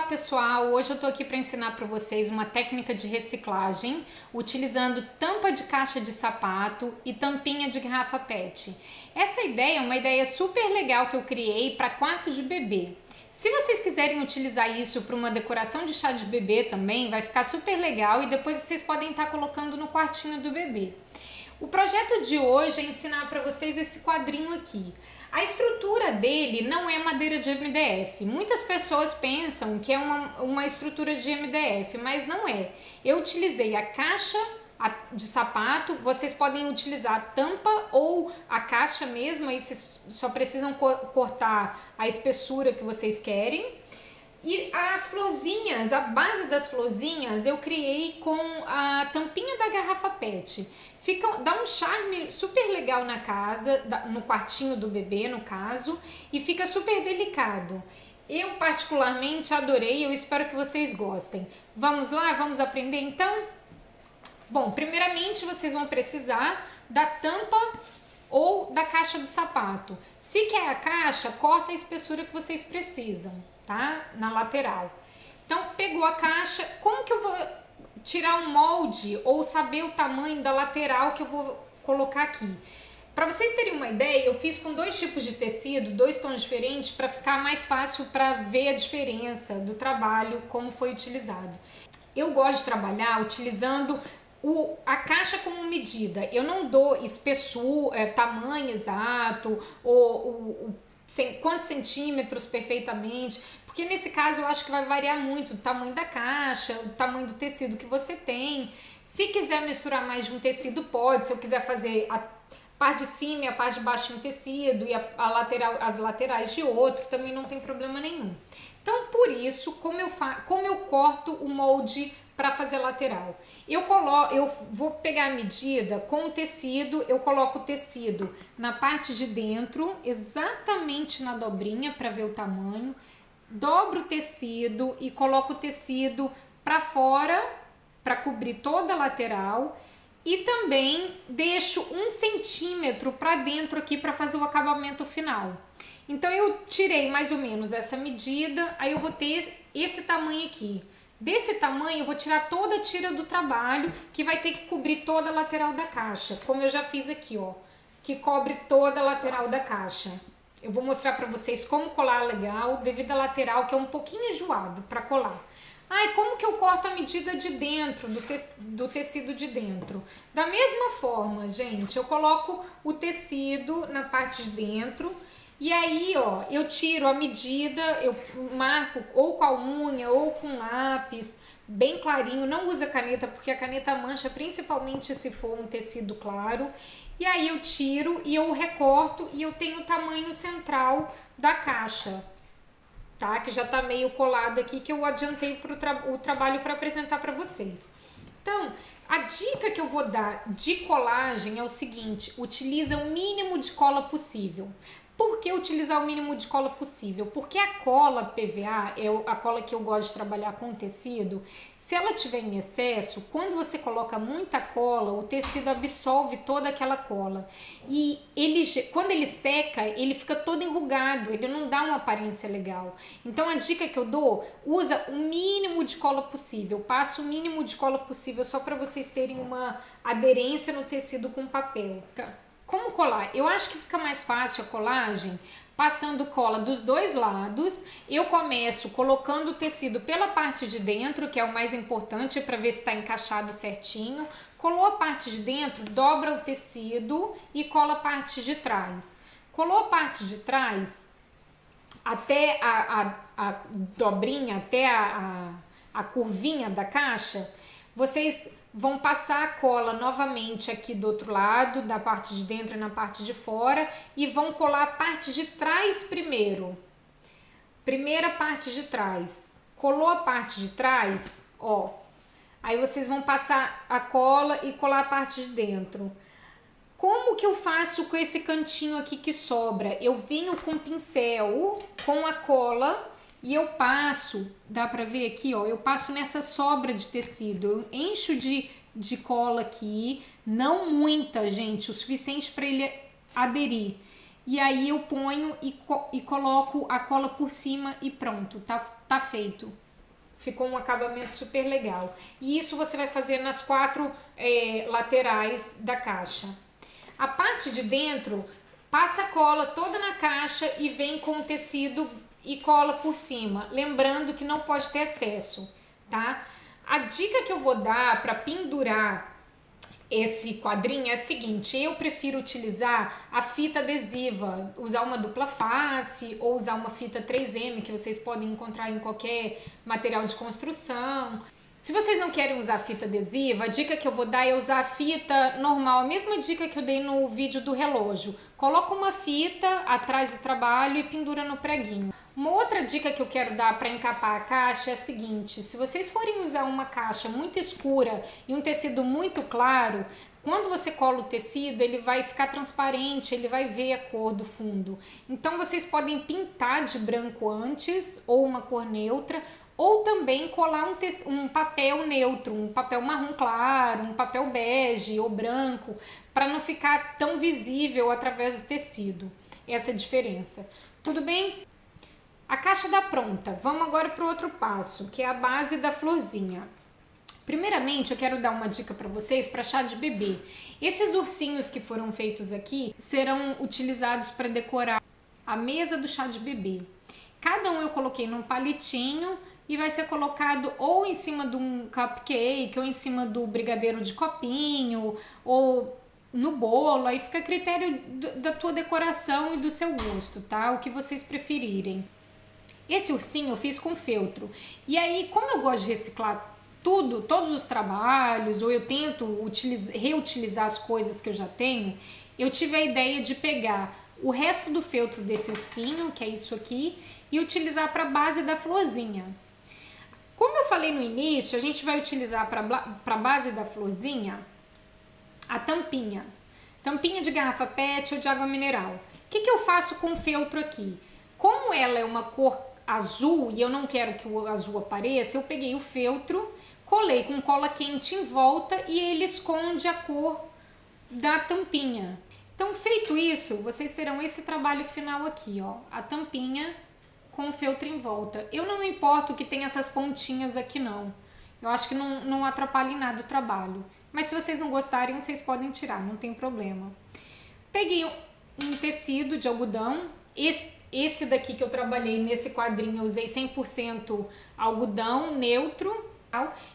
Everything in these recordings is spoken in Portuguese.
pessoal, hoje eu tô aqui para ensinar para vocês uma técnica de reciclagem utilizando tampa de caixa de sapato e tampinha de garrafa PET. Essa ideia é uma ideia super legal que eu criei para quarto de bebê. Se vocês quiserem utilizar isso para uma decoração de chá de bebê também, vai ficar super legal e depois vocês podem estar colocando no quartinho do bebê. O projeto de hoje é ensinar para vocês esse quadrinho aqui. A estrutura dele não é madeira de MDF. Muitas pessoas pensam que é uma estrutura de MDF, mas não é. Eu utilizei a caixa de sapato, vocês podem utilizar a tampa ou a caixa mesmo, aí vocês só precisam cortar a espessura que vocês querem. E as florzinhas, a base das florzinhas eu criei com a tampinha da garrafa PET. Dá um charme super legal na casa, no quartinho do bebê no caso, e fica super delicado. Eu particularmente adorei, eu espero que vocês gostem. Vamos lá, vamos aprender então? Bom, primeiramente vocês vão precisar da tampa ou da caixa do sapato. Se quer a caixa, corta a espessura que vocês precisam, tá? Na lateral. Então, pegou a caixa, como que eu vou tirar um molde ou saber o tamanho da lateral que eu vou colocar aqui? Para vocês terem uma ideia, eu fiz com dois tipos de tecido, dois tons diferentes, para ficar mais fácil para ver a diferença do trabalho, como foi utilizado. Eu gosto de trabalhar utilizando a caixa como medida. Eu não dou espessura, tamanho exato, ou quantos centímetros perfeitamente, porque nesse caso eu acho que vai variar muito o tamanho da caixa, o tamanho do tecido que você tem. Se quiser misturar mais de um tecido, pode. Se eu quiser fazer a parte de cima e a parte de baixo de um tecido e as laterais de outro, também não tem problema nenhum. Então, por isso, como eu corto o molde para fazer lateral? Eu vou pegar a medida com o tecido, eu coloco o tecido na parte de dentro, exatamente na dobrinha para ver o tamanho, dobro o tecido e coloco o tecido para fora para cobrir toda a lateral e também deixo 1 centímetro para dentro aqui para fazer o acabamento final. Então eu tirei mais ou menos essa medida, aí eu vou ter esse tamanho aqui. Desse tamanho eu vou tirar toda a tira do trabalho, que vai ter que cobrir toda a lateral da caixa, como eu já fiz aqui, ó, que cobre toda a lateral da caixa. Eu vou mostrar pra vocês como colar legal, devido à lateral, que é um pouquinho enjoado pra colar. Ah, e como que eu corto a medida de dentro, do tecido de dentro? Da mesma forma, gente, eu coloco o tecido na parte de dentro, e aí, ó, eu tiro a medida, eu marco ou com a unha ou com lápis, bem clarinho. Não usa caneta, porque a caneta mancha, principalmente se for um tecido claro. E aí eu tiro e eu recorto e eu tenho o tamanho central da caixa, tá? Que já tá meio colado aqui, que eu adiantei o trabalho para apresentar para vocês. Então, a dica que eu vou dar de colagem é o seguinte: utiliza o mínimo de cola possível. Por que utilizar o mínimo de cola possível? Porque a cola PVA, a cola que eu gosto de trabalhar com tecido, se ela tiver em excesso, quando você coloca muita cola, o tecido absorve toda aquela cola. E quando ele seca, ele fica todo enrugado, ele não dá uma aparência legal. Então a dica que eu dou, usa o mínimo de cola possível. Passa o mínimo de cola possível só para vocês terem uma aderência no tecido com papel. Como colar? Eu acho que fica mais fácil a colagem passando cola dos dois lados. Eu começo colocando o tecido pela parte de dentro, que é o mais importante para ver se está encaixado certinho. Colou a parte de dentro, dobra o tecido e cola a parte de trás. Colou a parte de trás, até a dobrinha, até a curvinha da caixa, vocês vão passar a cola novamente aqui do outro lado, da parte de dentro e na parte de fora, e vão colar a parte de trás primeiro. Primeira parte de trás. Colou a parte de trás, ó. Aí vocês vão passar a cola e colar a parte de dentro. Como que eu faço com esse cantinho aqui que sobra? Eu venho com o pincel, com a cola, e eu passo, dá pra ver aqui, ó, eu passo nessa sobra de tecido, eu encho de cola aqui, não muita, gente, o suficiente para ele aderir. E aí eu ponho e coloco a cola por cima e pronto, tá feito. Ficou um acabamento super legal. E isso você vai fazer nas 4 laterais da caixa. A parte de dentro, passa a cola toda na caixa e vem com o tecido e cola por cima. Lembrando que não pode ter excesso, tá? A dica que eu vou dar para pendurar esse quadrinho é a seguinte: eu prefiro utilizar a fita adesiva, usar uma dupla face ou usar uma fita 3M que vocês podem encontrar em qualquer material de construção. Se vocês não querem usar fita adesiva, a dica que eu vou dar é usar a fita normal, a mesma dica que eu dei no vídeo do relógio. Coloca uma fita atrás do trabalho e pendura no preguinho. Uma outra dica que eu quero dar para encapar a caixa é a seguinte: se vocês forem usar uma caixa muito escura e um tecido muito claro, quando você cola o tecido, ele vai ficar transparente, ele vai ver a cor do fundo. Então vocês podem pintar de branco antes, ou uma cor neutra, ou também colar um papel neutro, um papel marrom claro, um papel bege ou branco, para não ficar tão visível através do tecido. Essa é a diferença. Tudo bem? A caixa tá pronta. Vamos agora para o outro passo, que é a base da florzinha. Primeiramente, eu quero dar uma dica para vocês para chá de bebê. Esses ursinhos que foram feitos aqui serão utilizados para decorar a mesa do chá de bebê. Cada um eu coloquei num palitinho e vai ser colocado ou em cima de um cupcake, ou em cima do brigadeiro de copinho, ou no bolo. Aí fica a critério da tua decoração e do seu gosto, tá? O que vocês preferirem. Esse ursinho eu fiz com feltro. E aí, como eu gosto de reciclar tudo, todos os trabalhos, ou eu tento reutilizar as coisas que eu já tenho, eu tive a ideia de pegar o resto do feltro desse ursinho, que é isso aqui, e utilizar para a base da florzinha. Como eu falei no início, a gente vai utilizar para a base da florzinha a tampinha. Tampinha de garrafa PET ou de água mineral. O que eu faço com o feltro aqui? Como ela é uma cor azul e eu não quero que o azul apareça, eu peguei o feltro, colei com cola quente em volta e ele esconde a cor da tampinha. Então, feito isso, vocês terão esse trabalho final aqui, ó, a tampinha com o feltro em volta. Eu não me importo que tenha essas pontinhas aqui não, eu acho que não atrapalha em nada o trabalho. Mas se vocês não gostarem, vocês podem tirar, não tem problema. Peguei um tecido de algodão, esse daqui que eu trabalhei nesse quadrinho, eu usei 100% algodão neutro,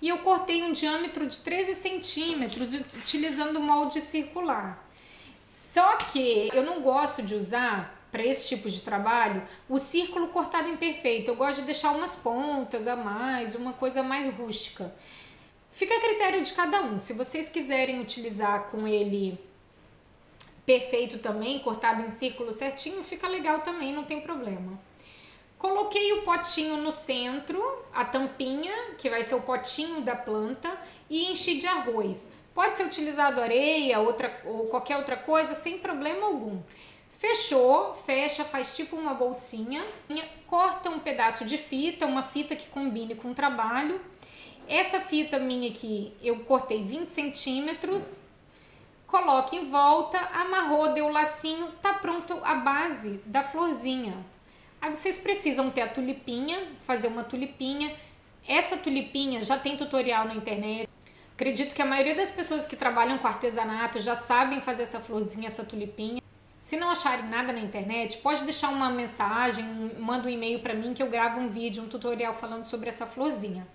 e eu cortei um diâmetro de 13 centímetros utilizando molde circular. Só que eu não gosto de usar, para esse tipo de trabalho, o círculo cortado em perfeito. Eu gosto de deixar umas pontas a mais, uma coisa mais rústica. Fica a critério de cada um. Se vocês quiserem utilizar com ele perfeito também, cortado em círculo certinho, fica legal também, não tem problema. Coloquei o potinho no centro, a tampinha, que vai ser o potinho da planta, e enchi de arroz. Pode ser utilizado areia, ou qualquer outra coisa, sem problema algum. Fechou, fecha, faz tipo uma bolsinha, corta um pedaço de fita, uma fita que combine com o trabalho. Essa fita minha aqui, eu cortei 20 centímetros, coloque em volta, amarrou, deu o lacinho, tá pronto a base da florzinha. Aí vocês precisam ter a tulipinha, fazer uma tulipinha. Essa tulipinha já tem tutorial na internet. Acredito que a maioria das pessoas que trabalham com artesanato já sabem fazer essa florzinha, essa tulipinha. Se não acharem nada na internet, pode deixar uma mensagem, manda um e-mail para mim que eu gravo um vídeo, um tutorial falando sobre essa florzinha.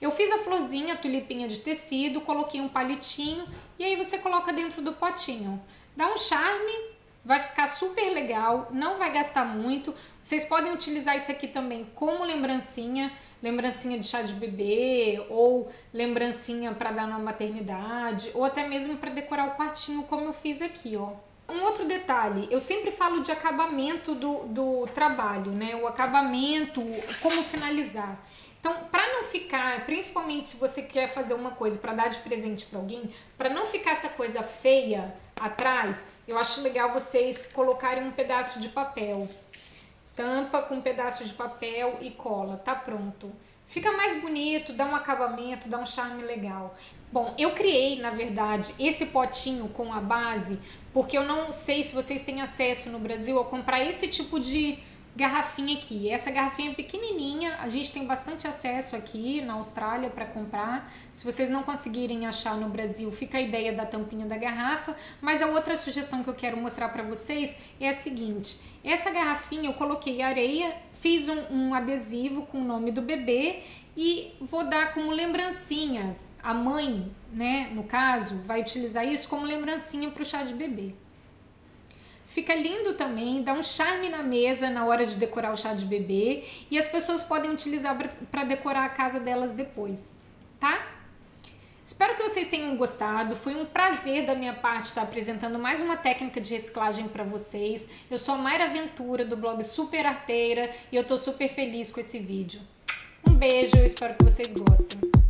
Eu fiz a florzinha, a tulipinha de tecido, coloquei um palitinho e aí você coloca dentro do potinho. Dá um charme, vai ficar super legal, não vai gastar muito. Vocês podem utilizar isso aqui também como lembrancinha de chá de bebê, ou lembrancinha para dar na maternidade, ou até mesmo para decorar o quartinho como eu fiz aqui, ó. Um outro detalhe, eu sempre falo de acabamento do trabalho, né? O acabamento, como finalizar. Então, para não ficar, principalmente se você quer fazer uma coisa para dar de presente para alguém, para não ficar essa coisa feia atrás, eu acho legal vocês colocarem um pedaço de papel. Tampa com um pedaço de papel e cola, tá pronto. Fica mais bonito, dá um acabamento, dá um charme legal. Bom, eu criei, na verdade, esse potinho com a base, porque eu não sei se vocês têm acesso no Brasil a comprar esse tipo de garrafinha aqui. Essa garrafinha é pequenininha, a gente tem bastante acesso aqui na Austrália para comprar. Se vocês não conseguirem achar no Brasil, fica a ideia da tampinha da garrafa. Mas a outra sugestão que eu quero mostrar para vocês é a seguinte: essa garrafinha eu coloquei areia, fiz um adesivo com o nome do bebê e vou dar como lembrancinha. A mãe, né, no caso, vai utilizar isso como lembrancinha para o chá de bebê. Fica lindo também, dá um charme na mesa na hora de decorar o chá de bebê e as pessoas podem utilizar para decorar a casa delas depois, tá? Espero que vocês tenham gostado, foi um prazer da minha parte estar apresentando mais uma técnica de reciclagem para vocês. Eu sou a Mayra Ventura do blog Super Arteira e eu tô super feliz com esse vídeo. Um beijo, eu espero que vocês gostem.